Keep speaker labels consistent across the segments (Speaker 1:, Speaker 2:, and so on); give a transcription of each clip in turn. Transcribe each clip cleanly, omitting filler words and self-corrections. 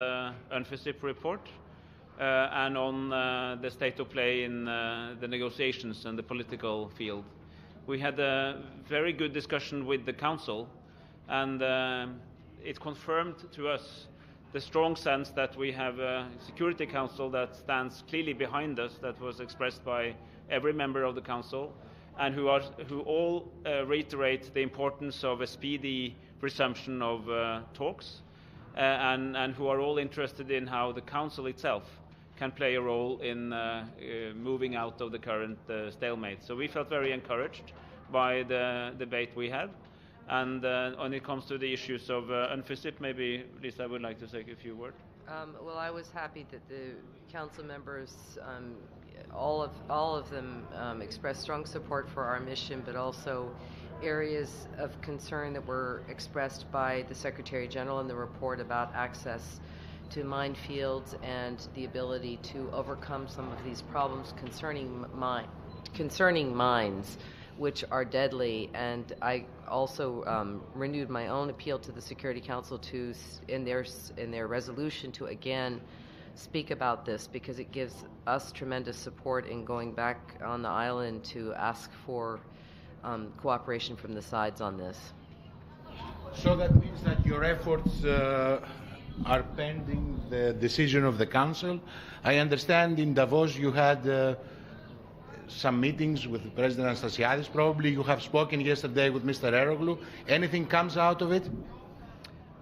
Speaker 1: the UNFICYP report and on the state of play in the negotiations and the political field. We had a very good discussion with the Council, and it confirmed to us the strong sense that we have a Security Council that stands clearly behind us, that was expressed by every member of the Council, and who all reiterate the importance of a speedy resumption of talks, and who are all interested in how the Council itself can play a role in moving out of the current stalemate. So we felt very encouraged by the debate we had. And when it comes to the issues of UNFICYP, maybe Lisa would like to say a few words.
Speaker 2: Well, I was happy that the Council members, all of them expressed strong support for our mission, but also areas of concern that were expressed by the Secretary General in the report about access to minefields and the ability to overcome some of these problems concerning mines, which are deadly. And I also renewed my own appeal to the Security Council to, in their resolution, to again speak about this, because it gives us tremendous support in going back on the island to ask for cooperation from the sides on this.
Speaker 3: So that means that your efforts are pending the decision of the Council. I understand in Davos you had some meetings with President Anastasiadis. Probably you have spoken yesterday with Mr. Eroglu. Anything comes out of it?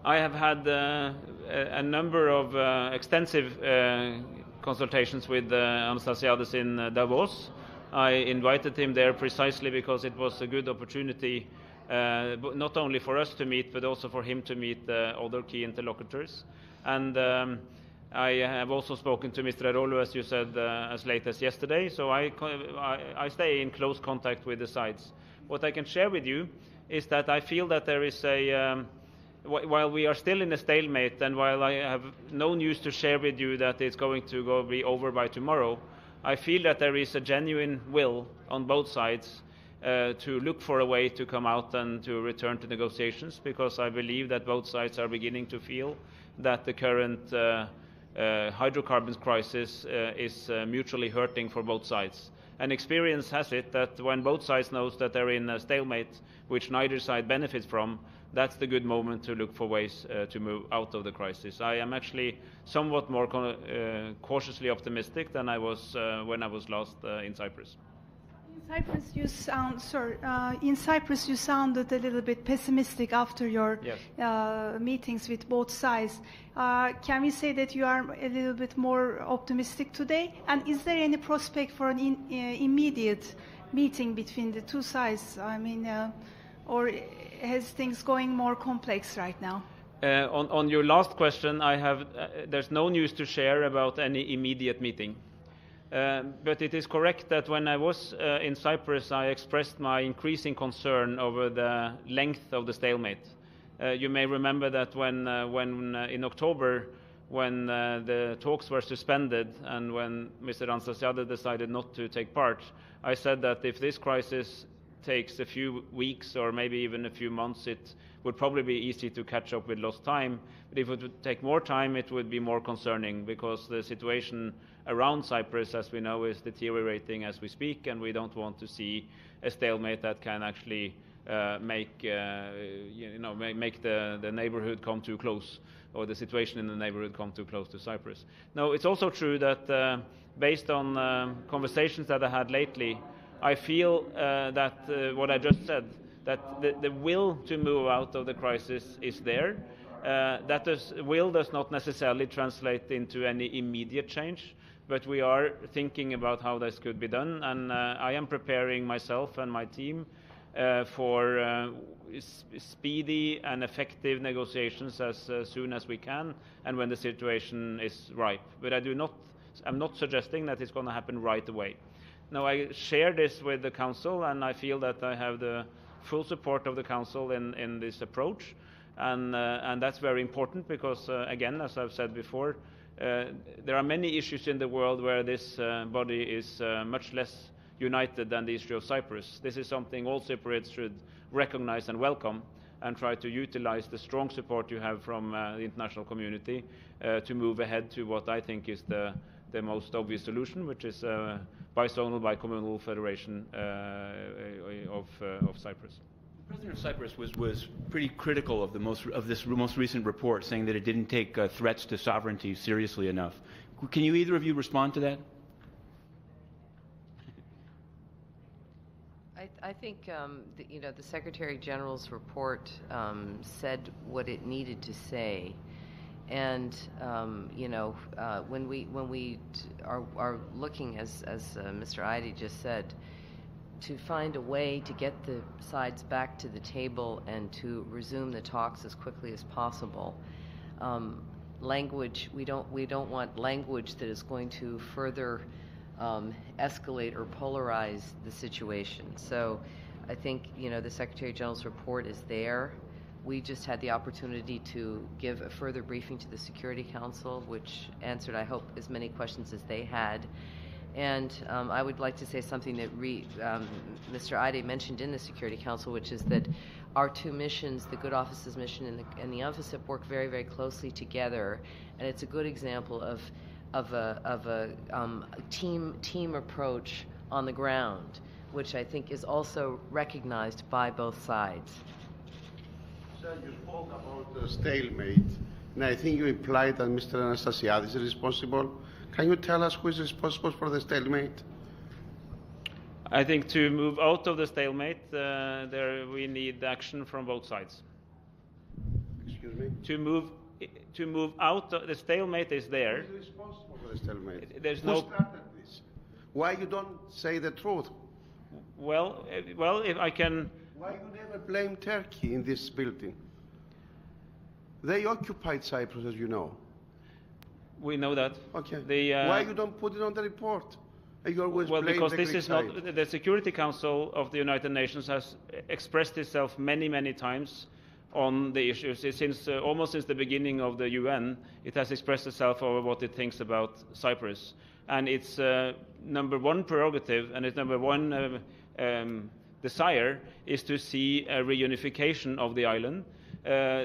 Speaker 1: I have had a number of extensive consultations with Anastasiadis in Davos. I invited him there precisely because it was a good opportunity, not only for us to meet, but also for him to meet other key interlocutors. And I have also spoken to Mr. Eroglu, as you said, as late as yesterday, so I stay in close contact with the sides. What I can share with you is that I feel that there is while we are still in a stalemate, and while I have no news to share with you that it's going to be over by tomorrow, I feel that there is a genuine will on both sides to look for a way to come out and to return to negotiations, because I believe that both sides are beginning to feel that the current hydrocarbons crisis is mutually hurting for both sides. And experience has it that when both sides knows that they're in a stalemate, which neither side benefits from, that's the good moment to look for ways to move out of the crisis. I am actually somewhat more cautiously optimistic than I was when I was last in Cyprus.
Speaker 4: In Cyprus you sounded a little bit pessimistic after your meetings with both sides. Can we say that you are a little bit more optimistic today? And is there any prospect for an immediate meeting between the two sides? I mean, or has things going more complex right now?
Speaker 1: On your last question, there's no news to share about any immediate meeting. But it is correct that when I was in Cyprus, I expressed my increasing concern over the length of the stalemate. You may remember that when in October, when the talks were suspended and when Mr. Anastasiadis decided not to take part, I said that if this crisis takes a few weeks or maybe even a few months, it would probably be easy to catch up with lost time. But if it would take more time, it would be more concerning, because the situation around Cyprus, as we know, is deteriorating as we speak, and we don't want to see a stalemate that can actually make the neighborhood come too close, or the situation in the neighborhood come too close to Cyprus. Now, it's also true that based on conversations that I had lately, I feel that what I just said, that the will to move out of the crisis is there. That will does not necessarily translate into any immediate change, but we are thinking about how this could be done, and I am preparing myself and my team for speedy and effective negotiations as soon as we can, and when the situation is ripe. But I'm not suggesting that it's going to happen right away. Now, I share this with the Council, and I feel that I have the full support of the Council in this approach, and that's very important because, again, as I've said before, there are many issues in the world where this body is much less united than the issue of Cyprus. This is something all Cypriots should recognize and welcome, and try to utilize the strong support you have from the international community to move ahead to what I think is the most obvious solution, which is bizonal, bicommunal federation of Cyprus.
Speaker 5: The President of Cyprus was pretty critical of this most recent report, saying that it didn't take threats to sovereignty seriously enough. Can you either of you respond to that?
Speaker 2: I think the Secretary General's report said what it needed to say, and when we are looking, as Mr. Eide just said, to find a way to get the sides back to the table and to resume the talks as quickly as possible. Language, we don't want language that is going to further escalate or polarize the situation. So I think the Secretary General's report is there. We just had the opportunity to give a further briefing to the Security Council, which answered, I hope, as many questions as they had. And I would like to say something that Mr. Eide mentioned in the Security Council, which is that our two missions, the Good Office's mission and the UNFICYP, work very, very closely together, and it's a good example of a team approach on the ground, which I think is also recognized by both sides.
Speaker 6: Sir, you spoke about the stalemate, and I think you implied that Mr. Anastasiadis is responsible. Can you tell us who is responsible for the stalemate?
Speaker 1: I think to move out of the stalemate, we need action from both sides.
Speaker 6: Excuse me?
Speaker 1: To move out, the stalemate is there.
Speaker 6: Who is responsible for the stalemate?
Speaker 1: There's
Speaker 6: Who started this? Why you don't say the truth?
Speaker 1: Well, if I can.
Speaker 6: Why you never blame Turkey in this building? They occupied Cyprus, as you know.
Speaker 1: We know that.
Speaker 6: Okay. Why you don't put it on the report? You always blame
Speaker 1: because
Speaker 6: the
Speaker 1: this
Speaker 6: Greek
Speaker 1: is
Speaker 6: side.
Speaker 1: not the Security Council of the United Nations has expressed itself many times on the issues. Almost since the beginning of the UN, it has expressed itself over what it thinks about Cyprus, and its number one prerogative and its number one desire is to see a reunification of the island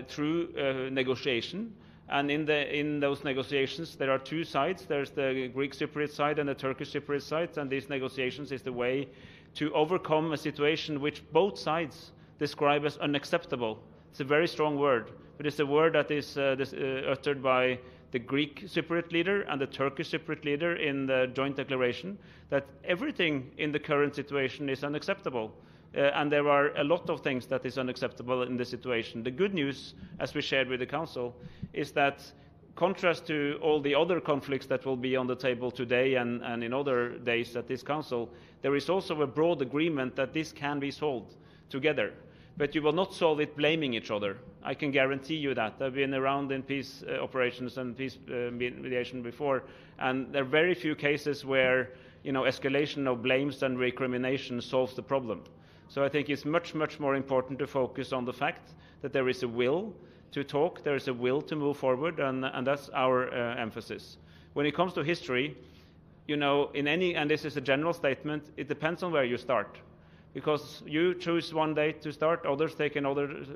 Speaker 1: through negotiation. And in those negotiations, there are two sides. There's the Greek Cypriot side and the Turkish Cypriot side, and these negotiations is the way to overcome a situation which both sides describe as unacceptable. It's a very strong word, but it's a word that is uttered by the Greek Cypriot leader and the Turkish Cypriot leader in the joint declaration, that everything in the current situation is unacceptable. And there are a lot of things that is unacceptable in the situation. The good news, as we shared with the Council, is that contrast to all the other conflicts that will be on the table today and in other days at this Council, there is also a broad agreement that this can be solved together. But you will not solve it blaming each other. I can guarantee you that. I've been around in peace operations and peace mediation before, and there are very few cases where escalation of blames and recrimination solves the problem. So I think it's much more important to focus on the fact that there is a will to talk, there is a will to move forward, and that's our emphasis. When it comes to history, and this is a general statement, it depends on where you start. Because you choose one date to start, others take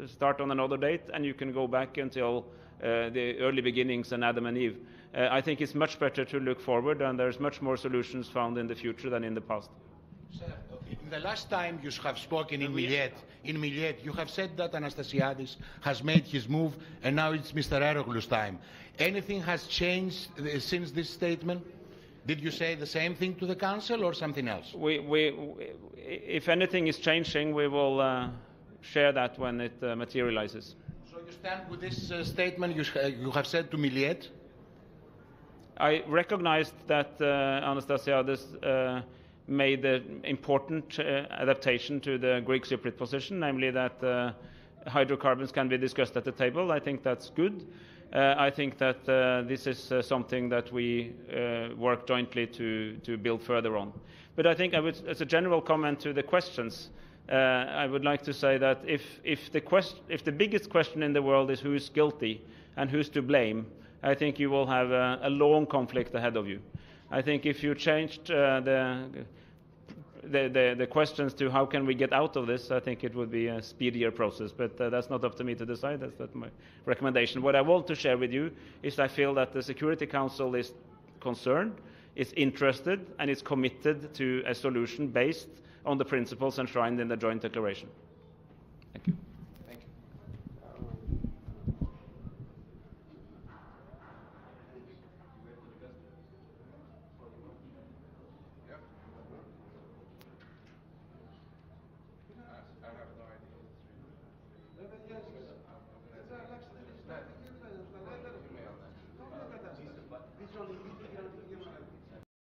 Speaker 1: start on another date, and you can go back until the early beginnings and Adam and Eve. I think it's much better to look forward, and there's much more solutions found in the future than in the past.
Speaker 3: Sir, the last time you have spoken in Millet, you have said that Anastasiadis has made his move, and now it's Mr. Eroglu's time. Anything has changed since this statement? Did you say the same thing to the Council or something else?
Speaker 1: If anything is changing, we will share that when it materializes.
Speaker 3: So you stand with this statement you have said to Millet?
Speaker 1: I recognized that Anastasiadis made an important adaptation to the Greek Cypriot position, namely that hydrocarbons can be discussed at the table. I think that's good. I think that this is something that we work jointly to build further on. But I think as a general comment to the questions, I would like to say that if the biggest question in the world is who is guilty and who's to blame, I think you will have a long conflict ahead of you. I think if you changed the the questions to how can we get out of this, I think it would be a speedier process, but that's not up to me to decide. That's my recommendation. What I want to share with you is I feel that the Security Council is concerned, is interested, and is committed to a solution based on the principles enshrined in the joint declaration. Thank you.